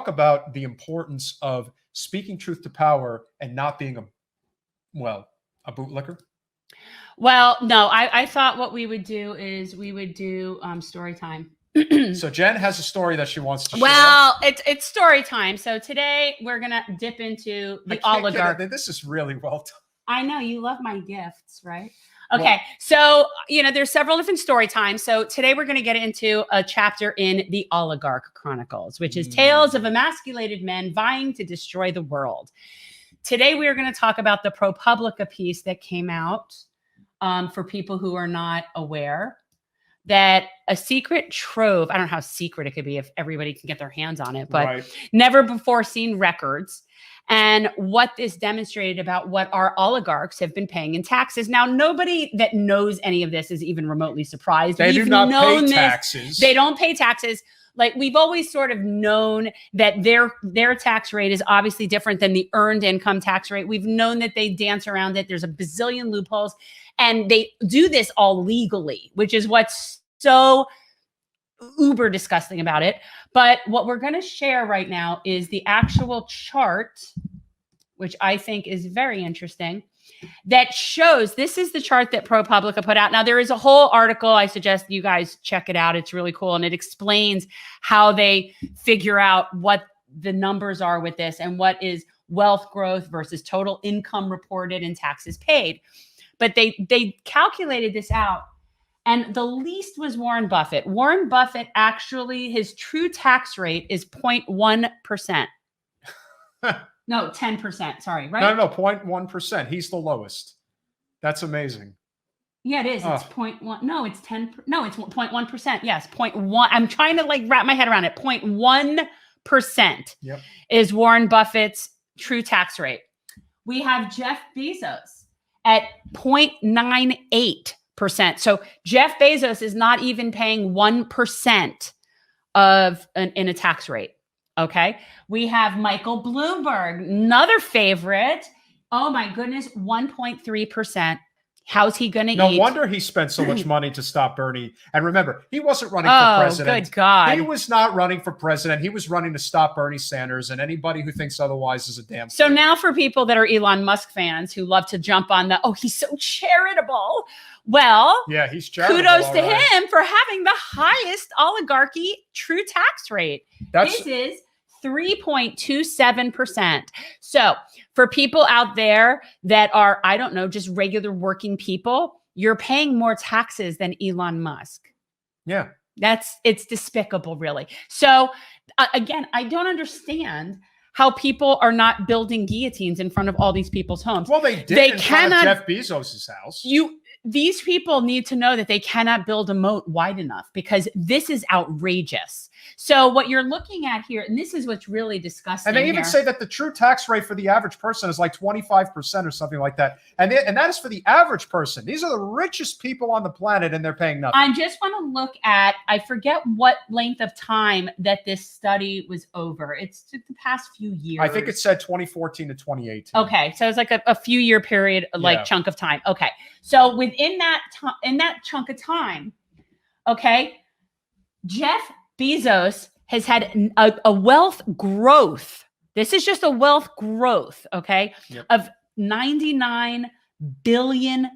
talk about the importance of speaking truth to power and not being a bootlicker? Well, no, I thought what we would do is we would do story time. So Jen has a story that she wants to share. Well, it's story time. So today we're gonna dip into the oligarch. This is really well done. I know you love my gifts, right? Okay, so there's several different story times. So today we're going to get into a chapter in the Oligarch Chronicles, which is tales of emasculated men vying to destroy the world. Today we are going to talk about the ProPublica piece that came out for people who are not aware that a secret trove, I don't know how secret it could be if everybody can get their hands on it, but never before seen records. And what this demonstrated about what our oligarchs have been paying in taxes. Now, nobody that knows any of this is even remotely surprised. They do not pay taxes. They don't pay taxes. Like, we've always sort of known that their tax rate is obviously different than the earned income tax rate. We've known that they dance around it. There's a bazillion loopholes. And they do this all legally, which is what's so uber disgusting about it. But what we're going to share right now is the actual chart, which I think is very interesting, that shows, this is the chart that ProPublica put out. Now, there is a whole article. I suggest you guys check it out. It's really cool. And it explains how they figure out what the numbers are with this and what is wealth growth versus total income reported and taxes paid. But they calculated this out. And the least was Warren Buffett. Warren Buffett, actually, his true tax rate is 0.1%. No, 10%. Sorry, right? No, 0.1%. He's the lowest. That's amazing. Yeah, it is. It's 0.1. No, it's 10. No, it's 0.1%. Yes, 0.1. I'm trying to wrap my head around it. 0.1% is Warren Buffett's true tax rate. We have Jeff Bezos at 0.98%. So Jeff Bezos is not even paying 1% in a tax rate. Okay. We have Michael Bloomberg, another favorite. Oh my goodness, 1.3%. How's he going to eat? No wonder he spent so much money to stop Bernie. And remember, he wasn't running for president. Oh, good God. He was not running for president. He was running to stop Bernie Sanders, and anybody who thinks otherwise is a damn fool. So now for people that are Elon Musk fans who love to jump on he's so charitable. Well, yeah, he's charitable. Kudos to him for having the highest oligarchy true tax rate. This is 3.27%. So for people out there that are, I don't know, just regular working people, you're paying more taxes than Elon Musk. Yeah. It's despicable, really. So again, I don't understand how people are not building guillotines in front of all these people's homes. Well, they did in front of Jeff Bezos' house. These people need to know that they cannot build a moat wide enough, because this is outrageous. So what you're looking at here, and this is what's really disgusting. And they even say that the true tax rate for the average person is like 25% or something like that. And that is for the average person. These are the richest people on the planet, and they're paying nothing. I just want to look at, I forget what length of time that this study was over. It's the past few years. I think it said 2014 to 2018. Okay. So it's like a few year period, chunk of time. Okay. So within that chunk of time, okay, Jeff Bezos has had a wealth growth. This is just a wealth growth, okay, of $99 billion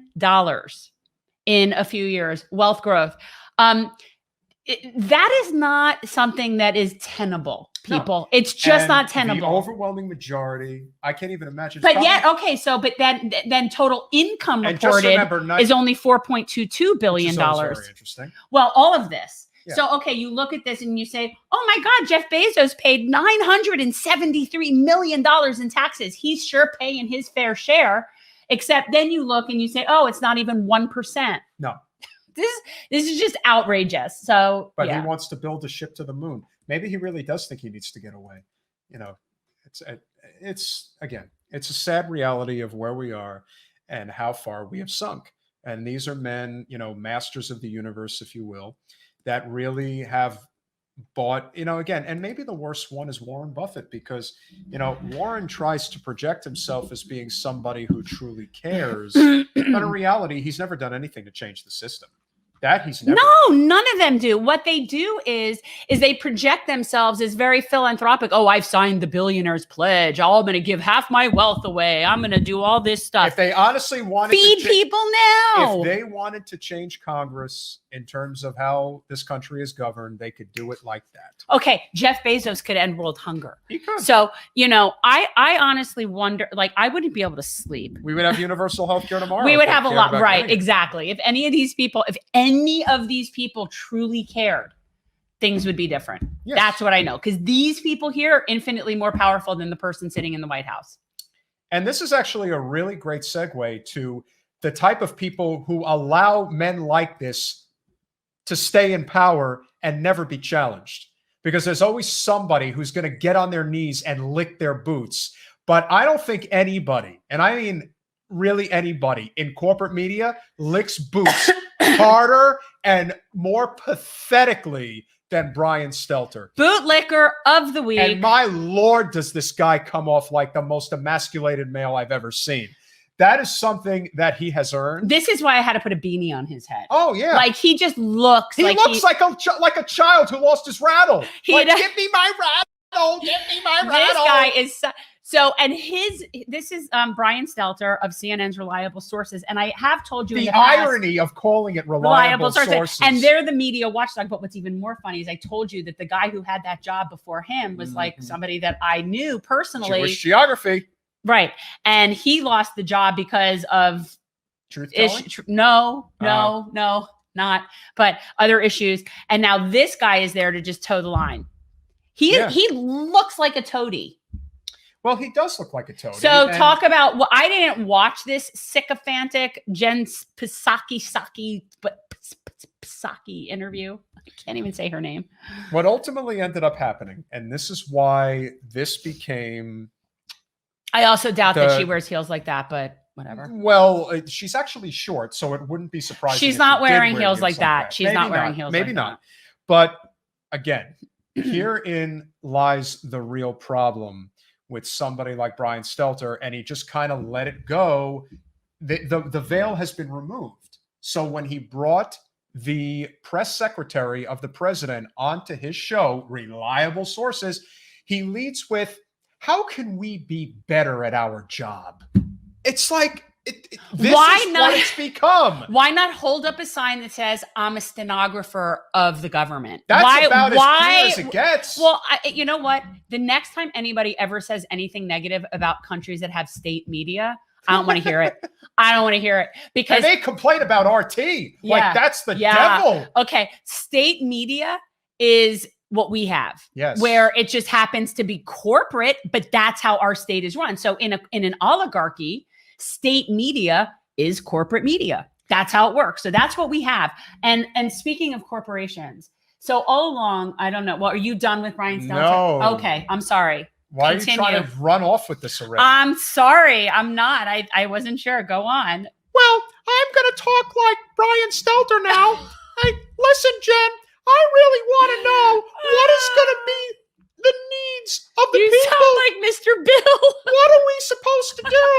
in a few years, wealth growth. That is not something that is tenable, people. No. It's just not tenable. The overwhelming majority, I can't even imagine. But then total income reported is only $4.22 billion. Very interesting. Well, all of this. Yeah. So, okay, you look at this and you say, oh my God, Jeff Bezos paid $973 million in taxes. He's sure paying his fair share, except then you look and you say, oh, it's not even 1%. No. This is just outrageous. So, but he wants to build a ship to the moon. Maybe he really does think he needs to get away. It's a sad reality of where we are and how far we have sunk. And these are men, masters of the universe, if you will, that really have bought, again, and maybe the worst one is Warren Buffett, because, Warren tries to project himself as being somebody who truly cares. But in reality, he's never done anything to change the system. That he's never. No, none of them do. What they do is they project themselves as very philanthropic. Oh, I've signed the billionaire's pledge. Oh, I'm going to give half my wealth away. I'm going to do all this stuff. If they honestly wanted feed to people now. If they wanted to change Congress in terms of how this country is governed, they could do it like that. Okay, Jeff Bezos could end world hunger. He could. So, I honestly wonder, like, I wouldn't be able to sleep. We would have universal health care tomorrow. We would have a lot, right? Anything. Exactly. If any of these people truly cared, things would be different. Yes. That's what I know. Because these people here are infinitely more powerful than the person sitting in the White House. And this is actually a really great segue to the type of people who allow men like this to stay in power and never be challenged. Because there's always somebody who's going to get on their knees and lick their boots. But I don't think anybody, and I mean really anybody in corporate media, licks boots harder and more pathetically than Brian Stelter. Bootlicker of the week. And my Lord, does this guy come off like the most emasculated male I've ever seen. That is something that he has earned. This is why I had to put a beanie on his head. Oh, yeah. Like, he just looks like a child who lost his rattle. Like, give me my rattle. Give me my rattle. This guy is so, and this is Brian Stelter of CNN's Reliable Sources. And I have told you the irony of calling it reliable sources. And they're the media watchdog. But what's even more funny is I told you that the guy who had that job before him was like somebody that I knew personally. Jewish geography. Right. And he lost the job because of truth-telling? No, not. But other issues. And now this guy is there to just toe the line. He looks like a toady. Well, he does look like a toady. So talk about, well, I didn't watch this sycophantic Jen Psaki interview. I can't even say her name. What ultimately ended up happening, and this is why this became... I also doubt that she wears heels like that, but whatever. Well, she's actually short, so it wouldn't be surprising. She's not wearing heels like that. She's not wearing heels like that. Maybe not. But again, herein lies the real problem with somebody like Brian Stelter, and he just kind of let it go. The veil has been removed. So when he brought the press secretary of the president onto his show, Reliable Sources, he leads with, how can we be better at our job? It's like, this is what it's become. Why not hold up a sign that says, I'm a stenographer of the government? That's about as clear as it gets. Well, you know what? The next time anybody ever says anything negative about countries that have state media, I don't want to hear it. I don't want to hear it. Because and they complain about RT. Like, that's the devil. Okay. State media is what we have. Yes. Where it just happens to be corporate, but that's how our state is run. So in an oligarchy, state media is corporate media. That's how it works. So that's what we have. And speaking of corporations, so all along, I don't know. Well, are you done with Brian Stelter? No. Okay. I'm sorry. Why are you trying to run off with this already? I'm sorry. I'm not. I wasn't sure. Go on. Well, I'm going to talk like Brian Stelter now. Hey, listen, Jen, I really want to know what is going to be the needs of the people. You sound like Mr. Bill. What are we supposed to do?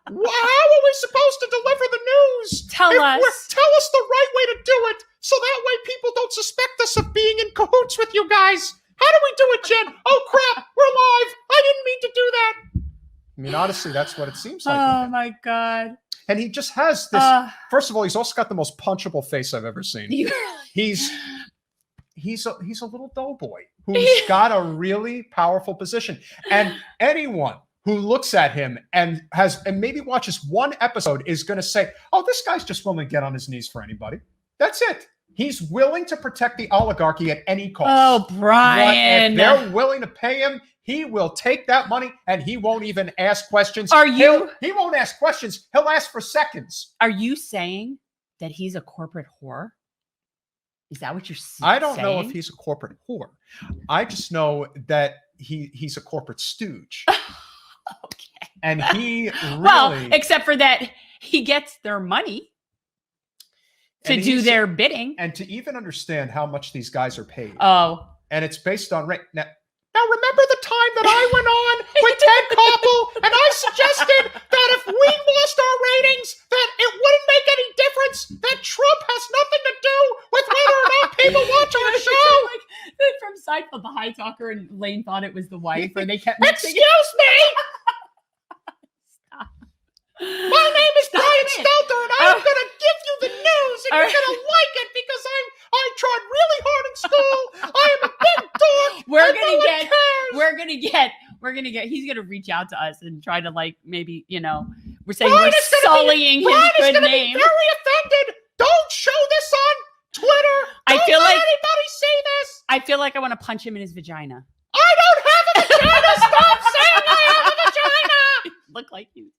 How are we supposed to deliver the news? Tell us the right way to do it, so that way people don't suspect us of being in cahoots with you guys. How do we do it, Jen? Oh, crap, we're live. I didn't mean to do that. I mean, honestly, that's what it seems like. Oh, my God. And he just has this. First of all, he's also got the most punchable face I've ever seen. He's a little doughboy who's got a really powerful position. And anyone who looks at him and maybe watches one episode is going to say, oh, this guy's just willing to get on his knees for anybody. That's it. He's willing to protect the oligarchy at any cost. Oh, Brian. If they're willing to pay him, he will take that money and he won't even ask questions. He won't ask questions. He'll ask for seconds. Are you saying that he's a corporate whore? Is that what you're saying? I don't know if he's a corporate whore. I just know that he's a corporate stooge. Okay. And he really... Well, except for that he gets their money to do their bidding. And to even understand how much these guys are paid. Oh. And it's based on rate. Now, remember the time that I went on with Ted Koppel and I suggested that if we lost our ratings, that it wouldn't make any difference, that Trump has nothing to do Seinfeld, the high talker, and Lane thought it was the wife, or they kept Excuse mixing it. me. Stop. My name is Stop Brian it. Stelter, and I'm gonna give you the news, and All you're right. gonna like it because I tried really hard in school. I am a big dog. We're and gonna no one get- cares. He's gonna reach out to us and try to, like, maybe, we're saying Brian we're is gonna sullying Brian his is good gonna name. be very offended. Don't show this on Twitter. I Don't feel let like- anybody see this. I feel like I want to punch him in his vagina. I don't have a vagina. Stop saying I have a vagina. Look like you.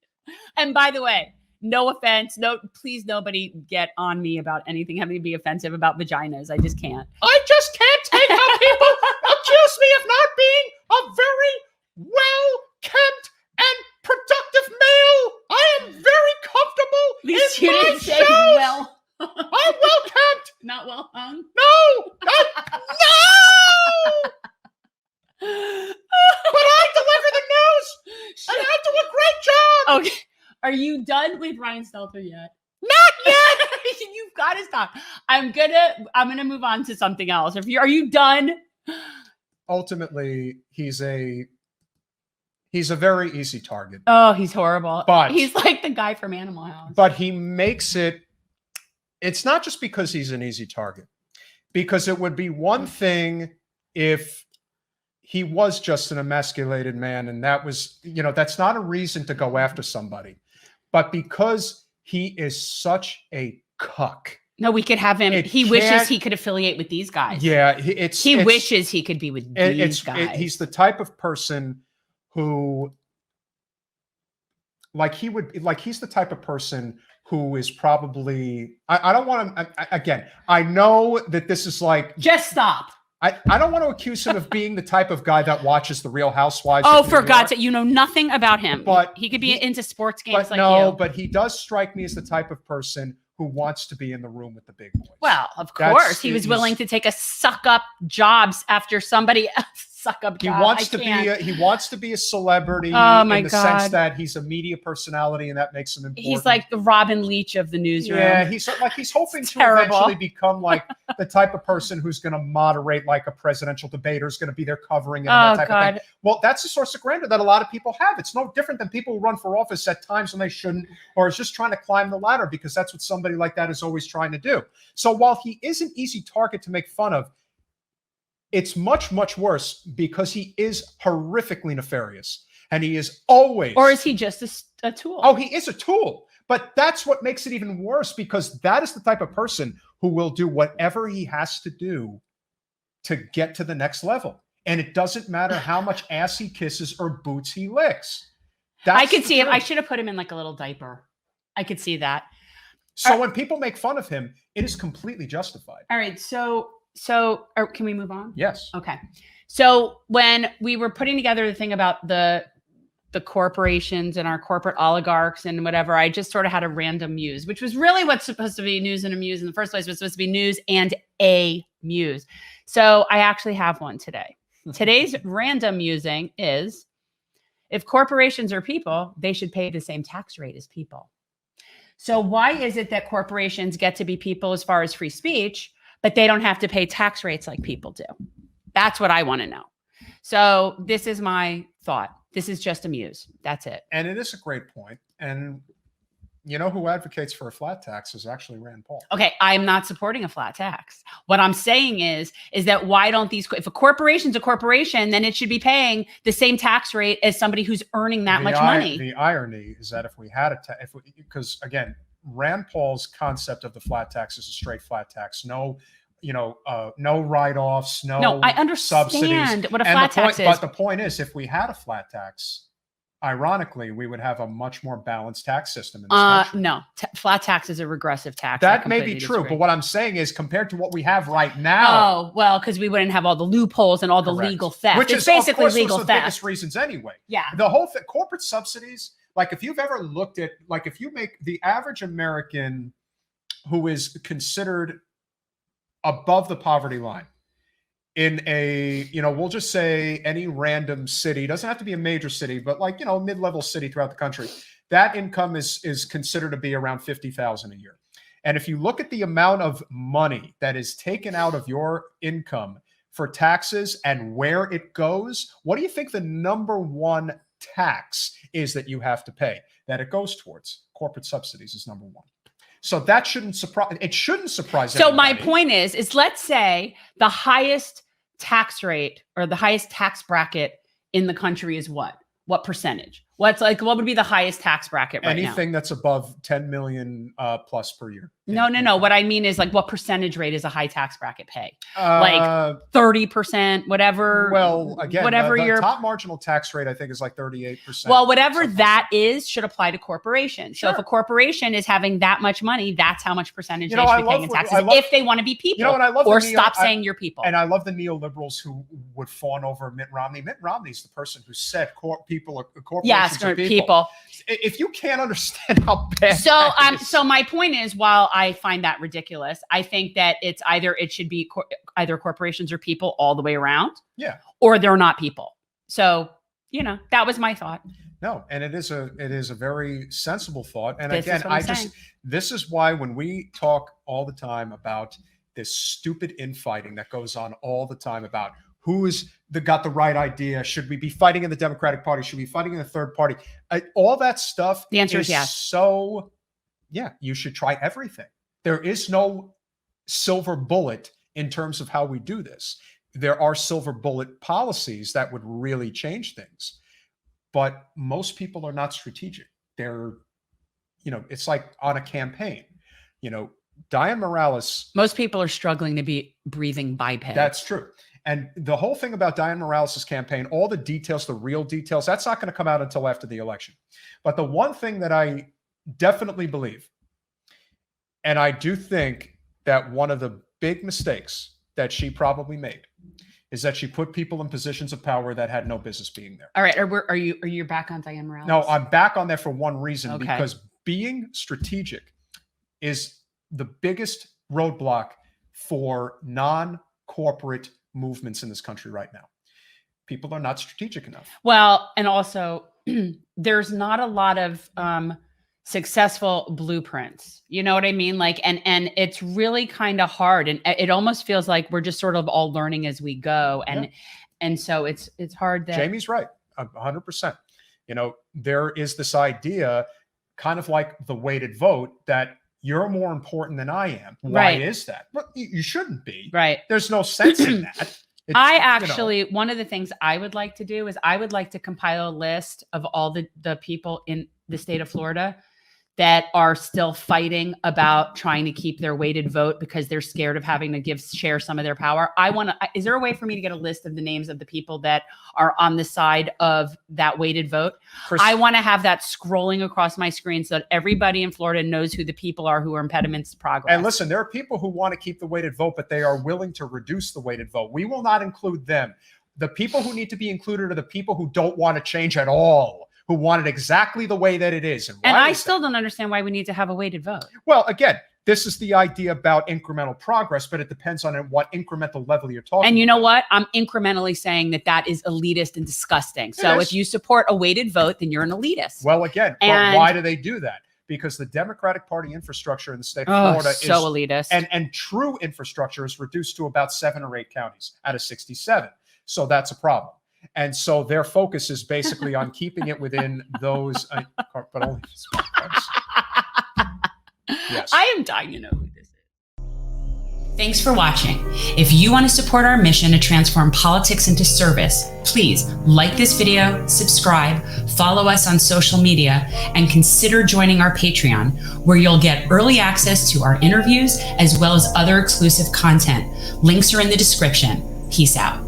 And by the way, no offense. Please nobody get on me about anything having to be offensive about vaginas. I just can't. I just can't take how people accuse me of not being a very well-kept and productive male. I am very comfortable At least in you my didn't say shoes. well. I'm well-kept. Not well hung. No! No! But I deliver the news, and I do a great job. Okay. Are you done with Ryan Stelter yet? Not yet. You've got to stop. I'm gonna move on to something else. Are you done? Ultimately, he's a very easy target. Oh, he's horrible. But- he's like the guy from Animal House. But he makes it's not just because he's an easy target, because it would be one thing if he was just an emasculated man, and that was, that's not a reason to go after somebody. But because he is such a cuck. No, we could have him. He wishes he could affiliate with these guys. Yeah, he wishes he could be with these guys. He's the type of person who, he's the type of person who is probably, I don't want to, again, I know that this is like, just stop. I don't want to accuse him of being the type of guy that watches the Real Housewives. Oh, of New for God's York. sake, you know nothing about him. But he could be into sports games But like you. but he does strike me as the type of person who wants to be in the room with the big boys. Well, of course, he was he's- willing to take a suck up jobs after somebody suck up He job. wants I to can't. he wants to be a celebrity Oh, my in the sense God. that he's a media personality and that makes him important. He's like the Robin Leach of the newsroom. Yeah, he's hoping to Terrible. eventually become like the type of person who's going to moderate like a presidential debater, is going to be there covering it and Oh, that type of God. thing. Well, that's the source of grandeur that a lot of people have. It's no different than people who run for office at times when they shouldn't, or is just trying to climb the ladder because that's what somebody like that is always trying to do. So while he is an easy target to make fun of, it's much, much worse because he is horrifically nefarious, and he is always. Or is he just a tool? Oh, he is a tool. But that's what makes it even worse, because that is the type of person who will do whatever he has to do to get to the next level. And it doesn't matter how much ass he kisses or boots he licks. I could the see him. I truth. should have put him in like a little diaper. I could see that. So when people make fun of him, it is completely justified. All right. So can we move on? Yes. Okay. So when we were putting together the thing about the corporations and our corporate oligarchs and whatever, I just sort of had a random muse, which was really what's supposed to be news and a muse in the first place. Was supposed to be news and a muse. So I actually have one today. Today's random musing is, if corporations are people, they should pay the same tax rate as people. So why is it that corporations get to be people as far as free speech, but they don't have to pay tax rates like people do? That's what I want to know. So this is my thought. This is just a muse. That's it. And it is a great point. And you know who advocates for a flat tax is actually Rand Paul. Okay, I'm not supporting a flat tax. What I'm saying is that why don't if a corporation's a corporation, then it should be paying the same tax rate as somebody who's earning that much money. The irony is that if we had because again, Rand Paul's concept of the flat tax is a straight flat tax. No, no write-offs, no I understand subsidies. what a And flat tax is. But the point is, if we had a flat tax, ironically, we would have a much more balanced tax system in this country. No, flat tax is a regressive tax. I That may be completely true, disagree. but what I'm saying is, compared to what we have right now, Oh, well, because we wouldn't have all the loopholes and all the correct. legal theft. Which It's is basically of course, legal one of the biggest theft. reasons anyway. Yeah. The whole thing, corporate subsidies, like if you've ever looked at, like if you make the average American who is considered above the poverty line in a, we'll just say any random city, doesn't have to be a major city, but like, mid-level city throughout the country, that income is considered to be around $50,000 a year. And if you look at the amount of money that is taken out of your income for taxes and where it goes, what do you think the number one tax is that you have to pay, that it goes towards? Corporate subsidies is number one. So that shouldn't surprise. It shouldn't surprise. So anybody. my point is let's say the highest tax rate or the highest tax bracket in the country is what? What percentage? What would be the highest tax bracket right now? Anything that's above 10 million plus per year. No. What I mean is like what percentage rate is a high tax bracket pay? Like 30%, whatever. Well, again, whatever the your top marginal tax rate, I think, is like 38%. Well, whatever that is should apply to corporations. So Sure. if a corporation is having that much money, that's how much percentage You they know, should be paying in taxes if they want to be people. You know what I love? Or stop saying you're people. And I love the neoliberals who would fawn over Mitt Romney. Mitt Romney's the person who said corporations Yes, are people. If you can't understand how bad So my point is, while I find that ridiculous, I think that it should be either corporations or people all the way around. Yeah. Or they're not people. So, that was my thought. No, and it is a very sensible thought. And This again, is what I'm saying. this is why when we talk all the time about this stupid infighting that goes on all the time about who's got the right idea, should we be fighting in the Democratic Party, should we be fighting in the third party, all that stuff. The answer is yes. So, yeah, you should try everything. There is no silver bullet in terms of how we do this. There are silver bullet policies that would really change things, but most people are not strategic. They're, it's like on a campaign, Dianne Morales. Most people are struggling to be breathing biped. That's true. And the whole thing about Dianne Morales' campaign, all the details, the real details, that's not going to come out until after the election. But the one thing that I definitely believe, and I do think that one of the big mistakes that she probably made is that she put people in positions of power that had no business being there. All right. Are you back on Dianne Morales? No, I'm back on there for one reason, Okay. because being strategic is the biggest roadblock for non-corporate movements in this country right now. People are not strategic enough. Well, and also there's not a lot of successful blueprints. You know what I mean? Like, and it's really kind of hard, and it almost feels like we're just sort of all learning as we go. And so it's hard that Jamie's right. 100%. There is this idea, kind of like the weighted vote, that you're more important than I am. Why Right. is that? But you shouldn't be. right. There's no sense in that. One of the things I would like to do is I would like to compile a list of all the people in the state of Florida that are still fighting about trying to keep their weighted vote because they're scared of having to share some of their power. Is there a way for me to get a list of the names of the people that are on the side of that weighted vote? I want to have that scrolling across my screen so that everybody in Florida knows who the people are who are impediments to progress. And listen, there are people who want to keep the weighted vote, but they are willing to reduce the weighted vote. We will not include them. The people who need to be included are the people who don't want to change at all, who want it exactly the way that it is. And I still don't understand why we need to have a weighted vote. Well, again, this is the idea about incremental progress, but it depends on what incremental level you're talking about. And you know what? I'm incrementally saying that is elitist and disgusting. So if you support a weighted vote, then you're an elitist. Well, again, but why do they do that? Because the Democratic Party infrastructure in the state of Florida is so elitist. And true infrastructure is reduced to about 7 or 8 counties out of 67. So that's a problem. And so their focus is basically on keeping it within those, but only small parts. Yes. I am dying to know who this is. Thanks for watching. If you want to support our mission to transform politics into service, please like this video, subscribe, follow us on social media, and consider joining our Patreon, where you'll get early access to our interviews as well as other exclusive content. Links are in the description. Peace out.